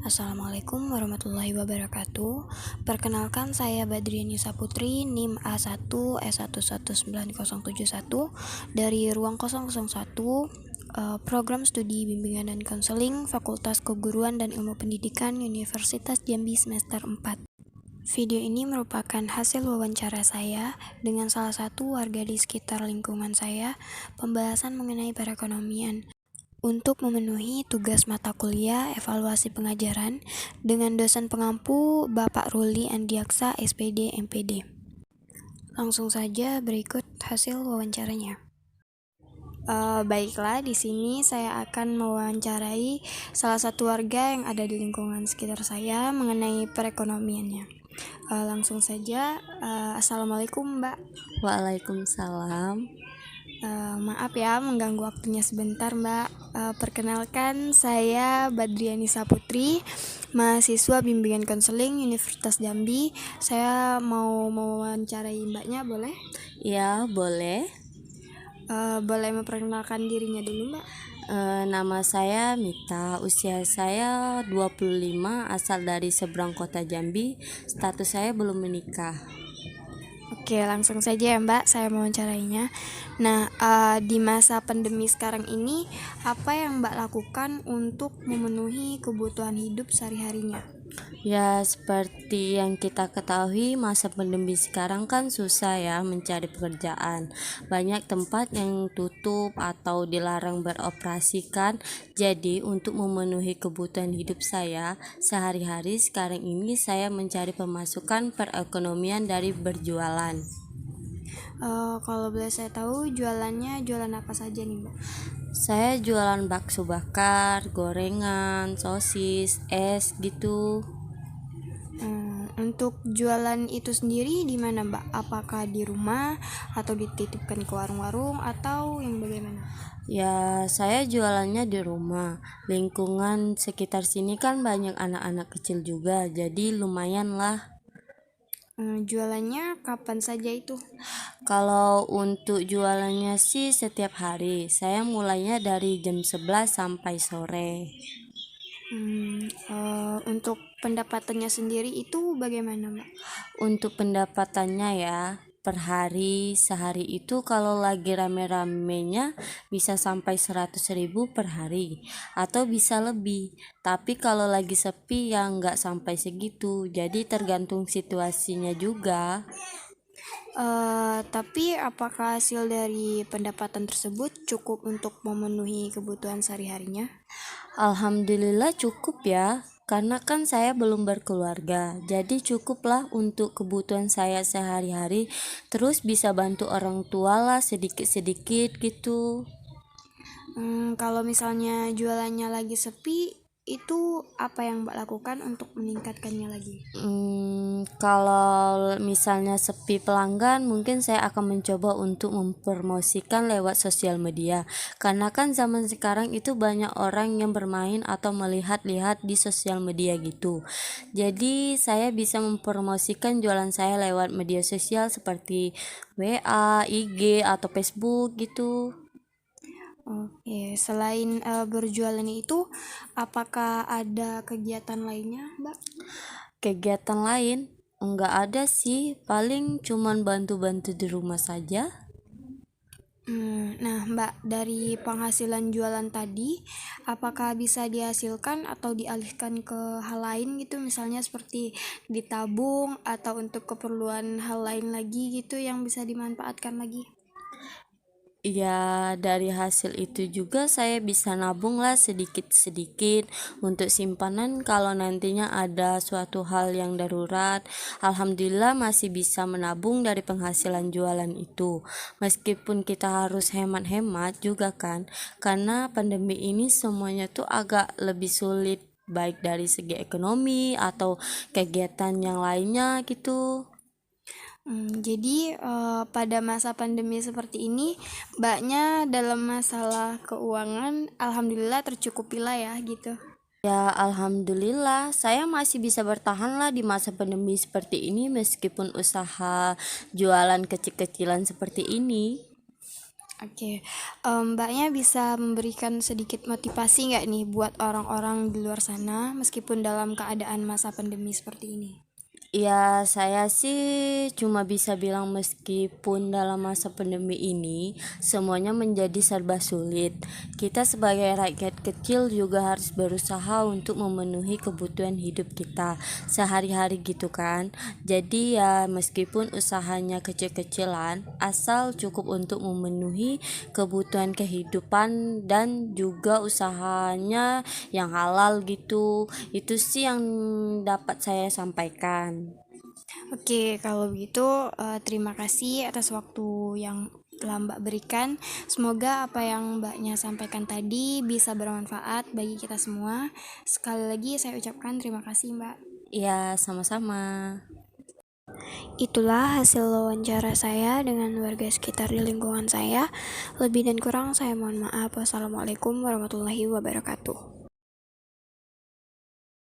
Assalamualaikum warahmatullahi wabarakatuh. Perkenalkan, saya Badriani Saputri, NIM A1S1197071 dari Ruang 001, Program Studi Bimbingan dan Konseling Fakultas Keguruan dan Ilmu Pendidikan Universitas Jambi semester 4. Video ini merupakan hasil wawancara saya dengan salah satu warga di sekitar lingkungan saya, pembahasan mengenai perekonomian. Untuk memenuhi tugas mata kuliah evaluasi pengajaran dengan dosen pengampu Bapak Ruli Andiaksa SPD MPD. Langsung saja berikut hasil wawancaranya. Baiklah, di sini saya akan mewawancarai salah satu warga yang ada di lingkungan sekitar saya mengenai perekonomiannya. Langsung saja, Assalamualaikum Mbak. Waalaikumsalam. Maaf ya mengganggu waktunya sebentar Mbak. Perkenalkan, saya Badriani Saputri, mahasiswa bimbingan konseling Universitas Jambi. Saya mau mewawancarai Mbaknya, boleh? Ya, boleh. Boleh memperkenalkan dirinya dulu Mbak? Nama saya Mita, usia saya 25, asal dari seberang kota Jambi. Status saya belum menikah. Oke, langsung saja ya Mbak, saya mewawancarainya. Nah, di masa pandemi sekarang ini, apa yang Mbak lakukan untuk memenuhi kebutuhan hidup sehari-harinya? Ya, seperti yang kita ketahui, masa pandemi sekarang kan susah ya mencari pekerjaan. Banyak tempat yang tutup atau dilarang beroperasi kan. Jadi, untuk memenuhi kebutuhan hidup saya sehari-hari sekarang ini, saya mencari pemasukan perekonomian dari berjualan. Kalau boleh saya tahu, jualannya jualan apa saja nih Mbak? Saya jualan bakso bakar, gorengan, sosis, es gitu. Untuk jualan itu sendiri di mana Mbak? Apakah di rumah atau dititipkan ke warung-warung atau yang bagaimana? Ya, saya jualannya di rumah. Lingkungan sekitar sini kan banyak anak-anak kecil juga, jadi lumayan lah. Jualannya kapan saja itu? Kalau untuk jualannya sih setiap hari. Saya mulainya dari jam 11 sampai sore. Untuk pendapatannya sendiri itu bagaimana Mbak? Untuk pendapatannya ya, per hari sehari itu kalau lagi rame-ramenya bisa sampai 100.000 per hari atau bisa lebih, tapi kalau lagi sepi ya nggak sampai segitu, jadi tergantung situasinya juga. Tapi apakah hasil dari pendapatan tersebut cukup untuk memenuhi kebutuhan sehari-harinya? Alhamdulillah cukup ya, karena kan saya belum berkeluarga, jadi cukuplah untuk kebutuhan saya sehari-hari, terus bisa bantu orang tua lah sedikit-sedikit gitu. Kalau misalnya jualannya lagi sepi, itu apa yang Mbak lakukan untuk meningkatkannya lagi? Kalau misalnya sepi pelanggan, mungkin saya akan mencoba untuk mempromosikan lewat sosial media. Karena kan zaman sekarang itu banyak orang yang bermain atau melihat-lihat di sosial media gitu. Jadi saya bisa mempromosikan jualan saya lewat media sosial seperti WA, IG, atau Facebook gitu. Oke, selain berjualan itu, apakah ada kegiatan lainnya, Mbak? Kegiatan lain? Enggak ada sih, paling cuman bantu-bantu di rumah saja. Nah, Mbak, dari penghasilan jualan tadi, apakah bisa dihasilkan atau dialihkan ke hal lain gitu, misalnya seperti ditabung atau untuk keperluan hal lain lagi gitu yang bisa dimanfaatkan lagi? Ya, dari hasil itu juga saya bisa nabung lah sedikit-sedikit untuk simpanan kalau nantinya ada suatu hal yang darurat. Alhamdulillah masih bisa menabung dari penghasilan jualan itu. Meskipun kita harus hemat-hemat juga kan, karena pandemi ini semuanya tuh agak lebih sulit baik dari segi ekonomi atau kegiatan yang lainnya gitu. Jadi pada masa pandemi seperti ini, Mbaknya dalam masalah keuangan, alhamdulillah tercukupi lah ya gitu. Ya, alhamdulillah saya masih bisa bertahan lah di masa pandemi seperti ini meskipun usaha jualan kecil-kecilan seperti ini. Oke, Mbaknya bisa memberikan sedikit motivasi nggak nih buat orang-orang di luar sana meskipun dalam keadaan masa pandemi seperti ini? Ya, saya sih cuma bisa bilang meskipun dalam masa pandemi ini semuanya menjadi serba sulit. Kita sebagai rakyat kecil juga harus berusaha untuk memenuhi kebutuhan hidup kita sehari-hari gitu kan. Jadi ya meskipun usahanya kecil-kecilan, asal cukup untuk memenuhi kebutuhan kehidupan dan juga usahanya yang halal gitu. Itu sih yang dapat saya sampaikan. Oke, kalau begitu terima kasih atas waktu yang telah Mbak berikan. Semoga apa yang Mbaknya sampaikan tadi bisa bermanfaat bagi kita semua. Sekali lagi saya ucapkan terima kasih, Mbak. Ya, sama-sama. Itulah hasil wawancara saya dengan warga sekitar di lingkungan saya. Lebih dan kurang saya mohon maaf. Wassalamualaikum warahmatullahi wabarakatuh.